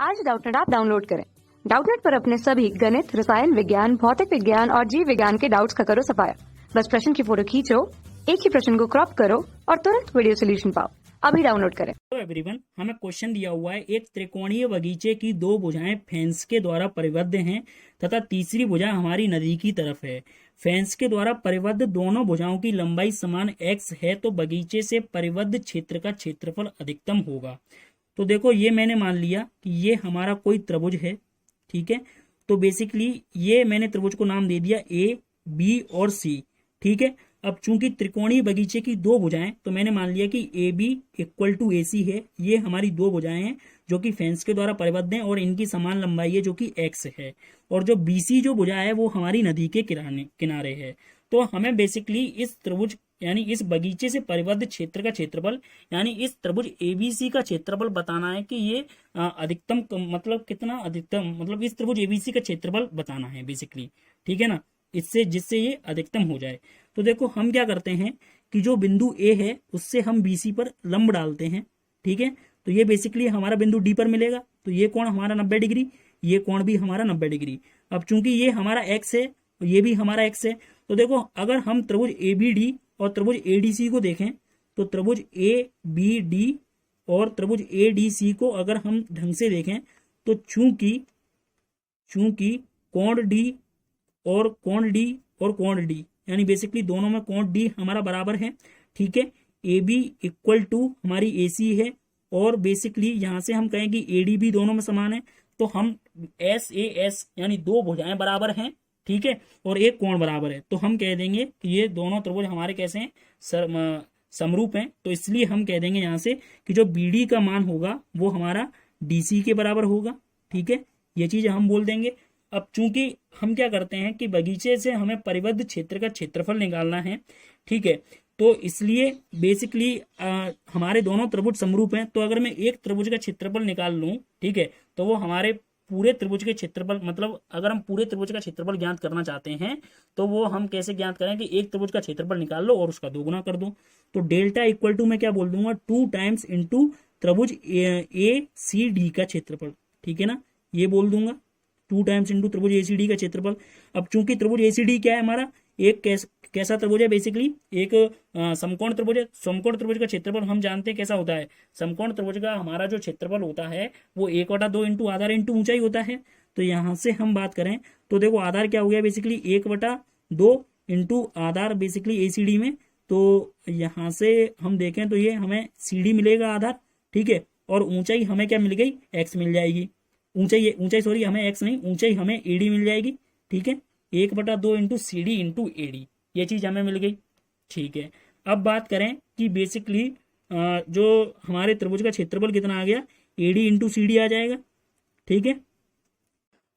आज Doubtnut app download करें। Doubtnut पर अपने सभी गणित, रसायन विज्ञान, भौतिक विज्ञान और जीव विज्ञान के डाउट्स का करो सफाया। बस प्रश्न की फोटो खींचो, एक ही प्रश्न को क्रॉप करो और तुरंत वीडियो सोल्यूशन पाओ। अभी डाउनलोड करें। तो एवरीवन, हमें क्वेश्चन दिया हुआ है, एक त्रिकोणीय बगीचे की दो भुजाएं फेंस के द्वारा परिबद्ध हैं तथा तीसरी भुजा हमारी नदी की तरफ है। फेंस के द्वारा परिबद्ध दोनों भुजाओं की लंबाई समान x है, तो बगीचे से परिबद्ध क्षेत्र का क्षेत्रफल अधिकतम होगा। तो देखो, ये मैंने मान लिया कि ये हमारा कोई त्रिभुज है, ठीक है। तो बेसिकली ये मैंने त्रिभुज को नाम दे दिया ए, बी और सी, ठीक है। अब चूंकि त्रिकोणीय बगीचे की दो भुजाएं, तो मैंने मान लिया कि ए बी इक्वल टू ए सी है। ये हमारी दो भुजाएं हैं जो कि फेंस के द्वारा परिबद्ध हैं और इनकी समान लंबाई है जो कि एक्स है। और जो बी सी जो भुजा है वो हमारी नदी के किनारे है। तो हमें बेसिकली इस त्रिभुज यानी इस बगीचे से परिबद्ध क्षेत्र का क्षेत्रफल यानी इस त्रिभुज एबीसी का क्षेत्रफल बताना है कि ये अधिकतम मतलब कितना अधिकतम, मतलब इस त्रिभुज एबीसी का क्षेत्रफल बताना है बेसिकली, ठीक है ना, इससे जिससे ये अधिकतम हो जाए। तो देखो, हम क्या करते हैं कि जो बिंदु ए है उससे हम बीसी पर लंब डालते हैं, ठीक है। तो ये बेसिकली हमारा बिंदु डी पर मिलेगा। तो ये कोण हमारा 90 डिग्री, ये कोण भी हमारा 90 डिग्री। अब चूंकि ये हमारा एक्स है और ये भी हमारा एक्स है, तो देखो, अगर हम त्रिभुज ए बी डी और त्रिभुज एडीसी को देखें, तो त्रिभुज ए बी डी और त्रिभुज एडीसी को अगर हम ढंग से देखें, तो चूंकि कोण डी और कोण डी यानी बेसिकली दोनों में कोण डी हमारा बराबर है, ठीक है। ए बी इक्वल टू हमारी ए सी है और बेसिकली यहां से हम कहें कि ए डी भी दोनों में समान है। तो हम एस ए एस यानी दो भुजाएं बराबर हैं, ठीक है, और एक कोण बराबर है। तो हम कह देंगे कि ये दोनों त्रिभुज हमारे कैसे हैं, समरूप हैं। तो इसलिए हम कह देंगे यहां से कि जो बी डी का मान होगा वो हमारा डी सी के बराबर होगा, ठीक है। ये चीज हम बोल देंगे। अब चूंकि हम क्या करते हैं कि बगीचे से हमें परिबद्ध क्षेत्र का क्षेत्रफल निकालना है, ठीक है, तो इसलिए बेसिकली हमारे दोनों त्रिभुज समरूप हैं। तो अगर मैं एक त्रिभुज का क्षेत्रफल निकाल लूं, ठीक है, तो वो हमारे पूरे त्रिभुज के क्षेत्रफल, मतलब अगर हम पूरे त्रिभुज का क्षेत्रफल ज्ञात करना चाहते हैं तो वो हम कैसे ज्ञात करें कि एक त्रिभुज का क्षेत्रफल निकाल लो और उसका दोगुना कर दो। तो डेल्टा इक्वल टू मैं क्या बोल दूंगा, 2 टाइम्स इंटू त्रिभुज ए सी डी का क्षेत्रफल, ठीक है ना, ये बोल दूंगा 2 टाइम्स इंटू त्रिभुज एसीडी का क्षेत्रफल। अब चूंकि त्रिभुज एसीडी क्या है हमारा, एक कैसा त्रिभुज है, बेसिकली एक समकोण त्रिभुज है। समकोण त्रिभुज का क्षेत्रफल हम जानते हैं कैसा होता है। समकोण त्रिभुज का हमारा जो क्षेत्रफल होता है वो 1/2 इंटू आधार इंटू ऊंचाई होता है। तो यहां से हम बात करें तो देखो, आधार क्या हो गया, बेसिकली 1/2 इंटू आधार बेसिकली एसीडी में। तो यहां से हम देखें तो ये हमें सीडी मिलेगा आधार, ठीक है, और ऊंचाई हमें क्या मिल गई, एक्स मिल जाएगी। ऊंचाई सॉरी, हमें एक्स नहीं, ऊंचाई हमें एडी मिल जाएगी, ठीक है। 1/2 into C D into AD, ये चीज हमें मिल गई, ठीक है। अब बात करें कि बेसिकली जो हमारे त्रिभुज का क्षेत्रफल कितना आ गया, एडी इंटू सी डी आ जाएगा, ठीक है।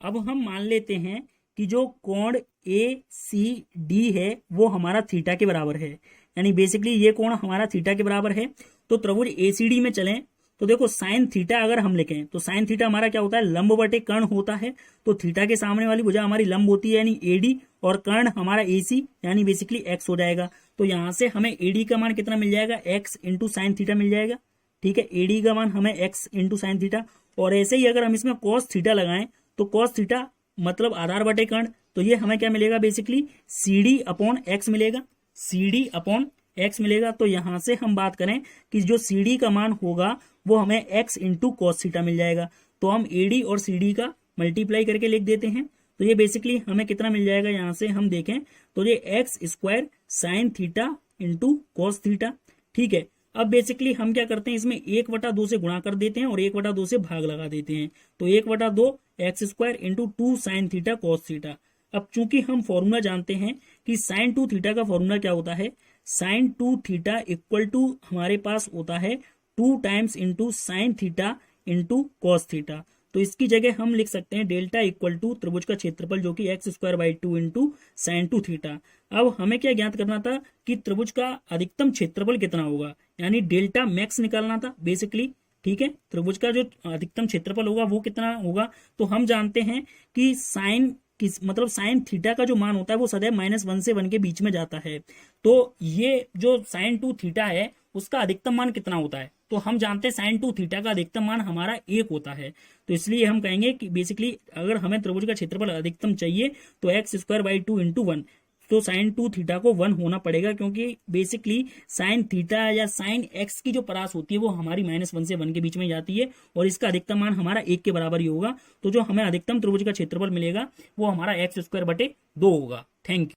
अब हम मान लेते हैं कि जो कोण ए सी डी है वो हमारा थीटा के बराबर है, यानी बेसिकली ये कोण हमारा थीटा के बराबर है। तो त्रिभुज ए सी डी में चलें तो देखो, साइन थीटा अगर हम लिखें तो साइन थीटा हमारा क्या होता है, लंब बटे कर्ण होता है। तो थीटा के सामने वाली भुजा हमारी लंब होती है यानी एडी, और कर्ण हमारा एसी यानी बेसिकली एक्स हो जाएगा। तो यहां से हमें एडी का मान कितना मिल जाएगा, एक्स इंटू साइन थीटा मिल जाएगा, ठीक है। एडी का मान हमें एक्स इंटू साइन थीटा। और ऐसे ही अगर हम इसमें कॉस थीटा लगाएं तो कॉस थीटा मतलब आधार बटे कर्ण, तो ये हमें क्या मिलेगा, basically C D upon X मिलेगा, सी डी अपॉन एक्स मिलेगा। तो यहां से हम बात करें कि जो सी डी का मान होगा वो हमें एक्स इंटू कॉस थीटा मिल जाएगा। तो हम एडी और सी डी का मल्टीप्लाई करके लिख देते हैं। तो ये बेसिकली हमें कितना मिल जाएगा, यहां से हम देखें तो ये x square sine theta into cos theta, ठीक है। अब बेसिकली हम क्या करते हैं, इसमें 1/2 से गुणा कर देते हैं और 1/2 से भाग लगा देते हैं। तो 1/2 x square into 2 sine theta cos theta. अब चूंकि हम फॉर्मूला जानते हैं कि साइन 2 थीटा का फॉर्मूला क्या होता है, साइन 2 थीटा इक्वल टू हमारे पास होता है 2 times into sine theta into cos theta. तो इसकी जगह हम लिख सकते हैं डेल्टा इक्वल टू त्रिभुज का क्षेत्रफल जो कि x square by 2 into sine 2 theta. अब हमें क्या ज्ञात करना था कि त्रिभुज का अधिकतम क्षेत्रफल कितना होगा, यानी डेल्टा मैक्स निकालना था बेसिकली, ठीक है। त्रिभुज का जो अधिकतम क्षेत्रफल होगा वो कितना होगा, तो हम जानते हैं कि साइन मतलब साइन थीटा का जो मान होता है वो सदैव -1 से 1 के बीच में जाता है। तो ये जो साइन 2 थीटा है उसका अधिकतम मान कितना होता है, तो हम जानते हैं साइन 2 थीटा का अधिकतम मान हमारा 1 होता है, तो इसलिए हम कहेंगे कि बेसिकली अगर हमें त्रिभुज का क्षेत्रफल अधिकतम चाहिए तो x²/2 × 1, तो साइन 2 थीटा को 1 होना पड़ेगा, क्योंकि बेसिकली साइन थीटा या साइन x की जो परास होती है वो हमारी -1 से 1 के बीच में जाती है, और इसका अधिकतम मान हमारा 1 के बराबर ही होगा। तो जो हमें अधिकतम त्रिभुज का क्षेत्रफल मिलेगा वो हमारा x²/2 होगा। Thank you.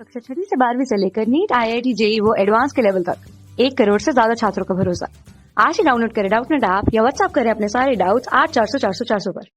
कक्षा 6वीं से 12वीं से लेकर नीट, IIT, JEE वो एडवांस के लेवल तक 1 करोड़ से ज्यादा छात्रों का भरोसा। आज ही डाउनलोड करें डाउटनेट ऐप या व्हाट्सएप करें अपने सारे डाउट्स 8400 400 400 पर।